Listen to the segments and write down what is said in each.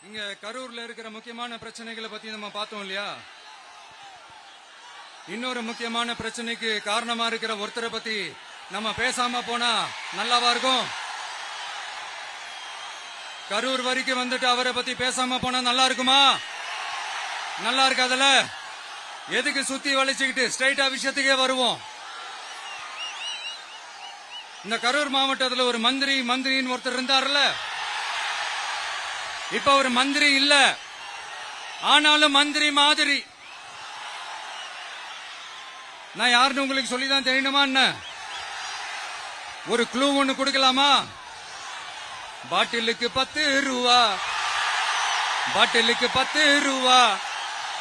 இங்க கரூர்ல இருக்கிற முக்கியமான பிரச்சனைகளை பத்தி நம்ம பார்த்தோம் இல்லையா? இன்னொரு முக்கியமான பிரச்சனைக்கு காரணமா இருக்கிற ஒருத்தரை பத்தி நம்ம பேசாம போனா நல்லாவா இருக்கும்? கரூர் வரைக்கும் வந்துட்டு அவரை பத்தி பேசாம போனா நல்லா இருக்குமா? நல்லா இருக்காதுல. எதுக்கு சுத்தி வளைச்சுக்கிட்டு ஸ்ட்ரைட்டா விஷயத்துக்கே வருவோம். இந்த கரூர் மாவட்டத்துல ஒரு மந்திரின்னு ஒருத்தர் இருந்தார்ல, இப்ப ஒரு மந்திரி இல்ல, ஆனாலும் மந்திரி மாதிரி. நான் யாருன்னு உங்களுக்கு சொல்லிதான் தெரியணுமா என்ன? ஒரு க்ளூ ஒண்ணு கொடுக்கலாமா? பாட்டிலுக்கு 10 ரூபா, பாட்டிலுக்கு 10 ரூபா,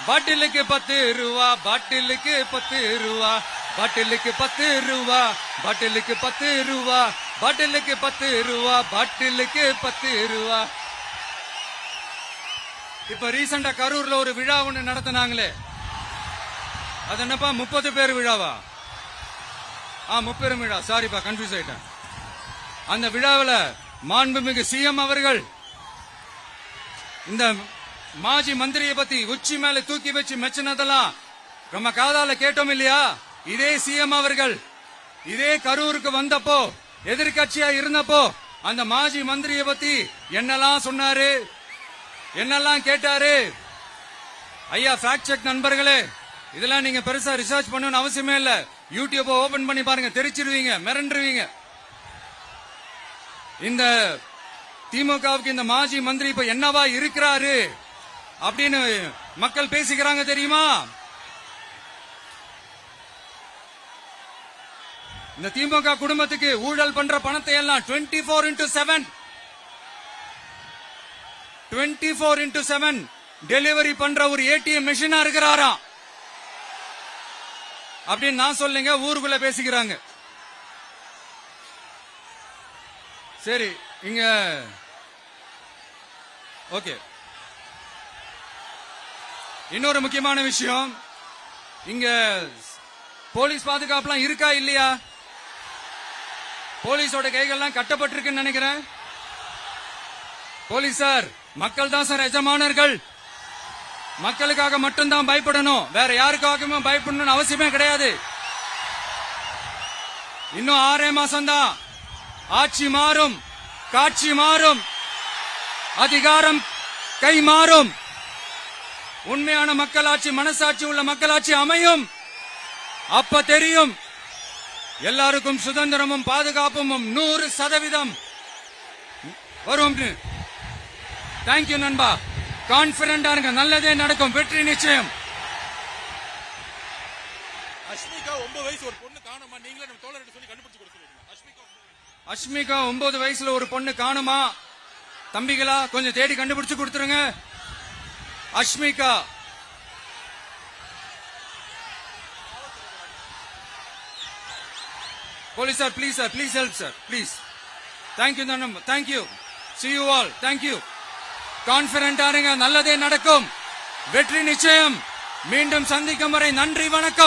பாட்டிலுக்கு 10 ரூபா, பாட்டிலுக்கு 10 ரூபா, பாட்டிலுக்கு 10 ரூபா, பாட்டிலுக்கு 10 ரூபா, பாட்டிலுக்கு 10 ரூபா, பாட்டிலுக்கு 10 ரூபா. இப்ப ரீசெண்டா கரூர்ல ஒரு விழா ஒண்ணு நடத்தினாங்களே, அது என்னப்பா 30 பேர் விழாவா? 30 விழா, சாரிப்பா கன்ஃபியூஸ் ஆயிட்டேன். அந்த விழாவில் மாண்புமிகு சிஎம் அவர்கள் இந்த மாஜி மந்திரியை பத்தி உச்சி மேல தூக்கி வச்சு மெச்சினதெல்லாம் நம்ம காதால கேட்டோம் இல்லையா? இதே சிஎம் அவர்கள் இதே கரூருக்கு வந்தப்போ, எதிர்கட்சியா இருந்தப்போ, அந்த மாஜி மந்திரியை பத்தி என்னெல்லாம் சொன்னாரு, என்னெல்லாம் கேட்டாரு. ஐயா ஃபேக்ட் செக் நண்பர்களே, இதெல்லாம் நீங்க பெருசா ரிசர்ச் பண்ணணும்னு அவசியமே இல்ல. யூடியூப் ஓபன் பண்ணி பாருங்க, தெரிச்சிருவீங்க, மிரண்டுருவீங்க. இந்த திமுகவுக்கு இந்த மாஜி மந்திரி இப்ப என்னவா இருக்கிறாரு அப்படின்னு மக்கள் பேசிக்கிறாங்க தெரியுமா? இந்த திமுக குடும்பத்துக்கு ஊழல் பண்ற பணத்தை எல்லாம் 24x7 டெலிவரி பண்ற ஒரு ஏடிஎம் மெஷினா இருக்கிறாரா அப்படின்னு நான் சொல்லுங்க, ஊருக்குள்ள பேசிக்கிறாங்க. சரி, இங்க ஓகே. இன்னொரு முக்கியமான விஷயம், இங்க போலீஸ் பாதுகாப்புலாம் இருக்கா இல்லையா? போலீஸோட கைகள்லாம் கட்டப்பட்டிருக்குன்னு நினைக்கிறேன். போலீசார் மக்கள் தான் சார் எஜமானர்கள். மக்களுக்காக மட்டும்தான் பயப்படணும், வேற யாருக்காகவும் பயப்படணும்னு அவசியமே கிடையாது. இன்னும் 6 மாசம் தான். ஆட்சி மாறும், காட்சி மாறும், அதிகாரம் கை மாறும். உண்மையான மக்களாட்சி, மனசாட்சி உள்ள மக்களாட்சி அமையும். அப்ப தெரியும் எல்லாருக்கும் சுதந்திரமும் பாதுகாப்பும் 100% வரும். தேங்க்யூ நண்பா. கான்பிடண்டா இருங்க, நல்லதே நடக்கும், வெற்றி நிச்சயம். அஷ்மிகா 9 வயசு ஒரு பொண்ணு காணுமா? நீங்களே நம்ம தோழர்கிட்ட சொல்லி கண்டுபிடிச்சு கொடுக்க சொல்லுங்க. அஷ்மிகா 9 வயசுல ஒரு பொண்ணு காணுமா? தம்பிகளா கொஞ்சம் தேடி கண்டுபிடிச்சு கொடுத்துருங்க. Ashmika police sir, please sir, please help sir, please. Thank you நண்பா, thank you. See you all. Thank you. கான்பிடண்டா இருங்க, நல்லதே நடக்கும், வெற்றி நிச்சயம். மீண்டும் சந்திக்கும் வரை நன்றி, வணக்கம்.